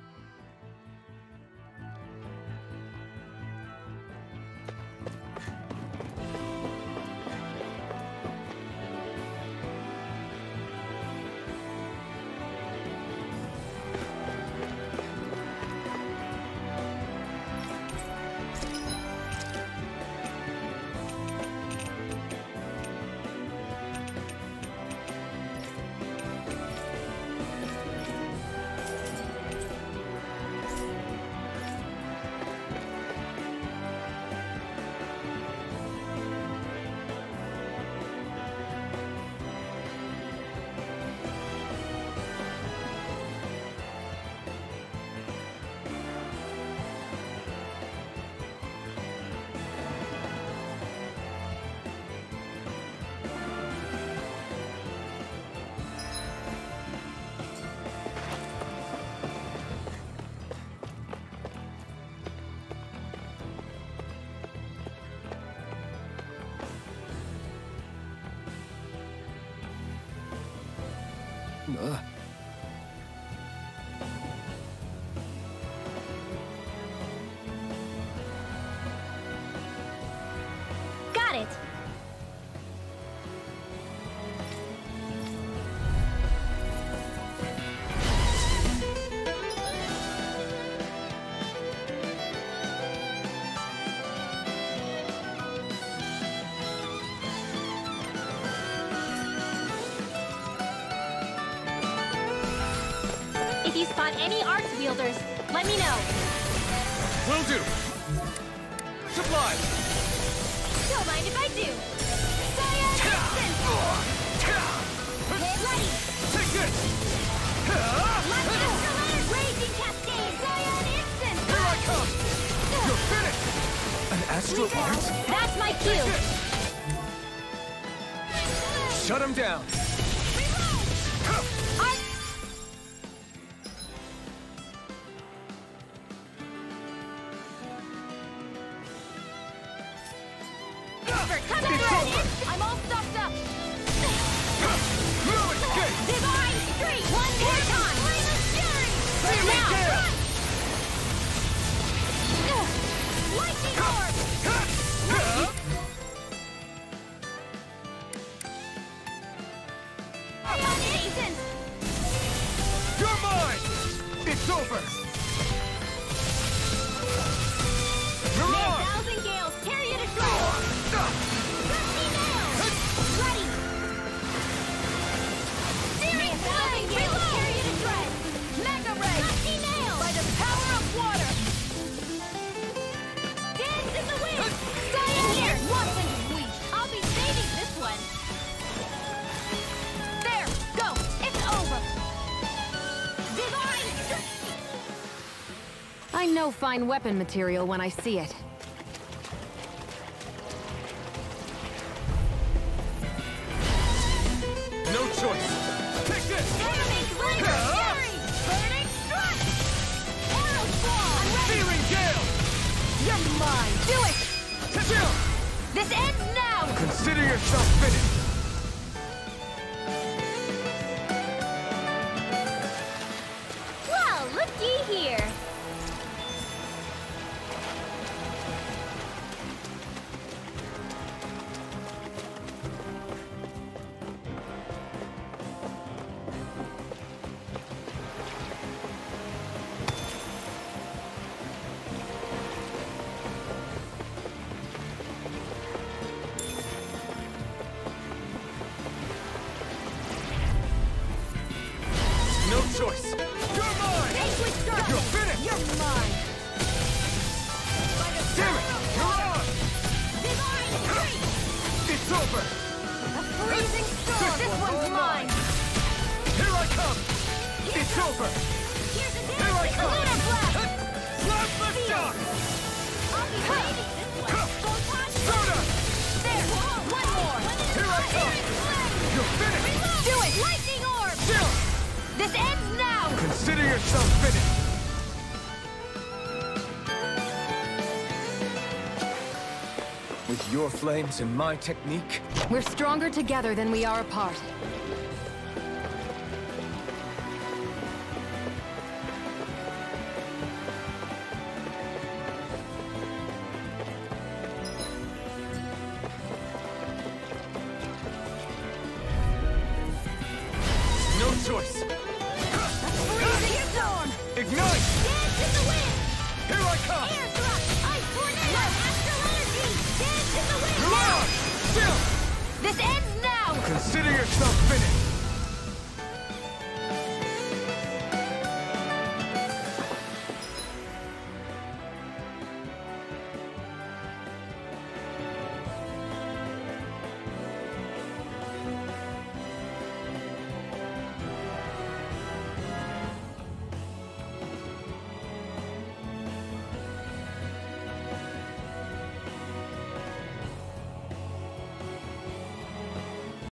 Got it! If you spot any arts wielders, let me know. Will do! Supplies! Don't mind if I do. Scion Ready! Take this! Lightning Escalator! Raging Cascade! Scion Instant! Here I come! You're finished! An astral art? That's my cue! Shut him down! Art! Come on, I'm all stocked up! No escape! Divine Street! One more time! Now! Lightning Orb! Nathan! You're mine! It's over! You're on! know fine weapon material when I see it. No choice. Take this! Searing Gale! You're mine! Do it! Chill! This ends now! Consider yourself finished! Well, looky here. No choice! You're mine! You're finished! You're mine! Damn it! You're on! It's over! Freezing storm! This one's mine! Here I come! It's over! Here I come! Slap the shock! Soda! There! One more! Here I come! You're finished! Do it! Lightning orb! Chill! This ends now! Consider yourself finished! With your flames and my technique, We're stronger together than we are apart. No choice! Freezing storm! Ignite! Here I come! You're on! Chill! This ends now! Consider yourself finished!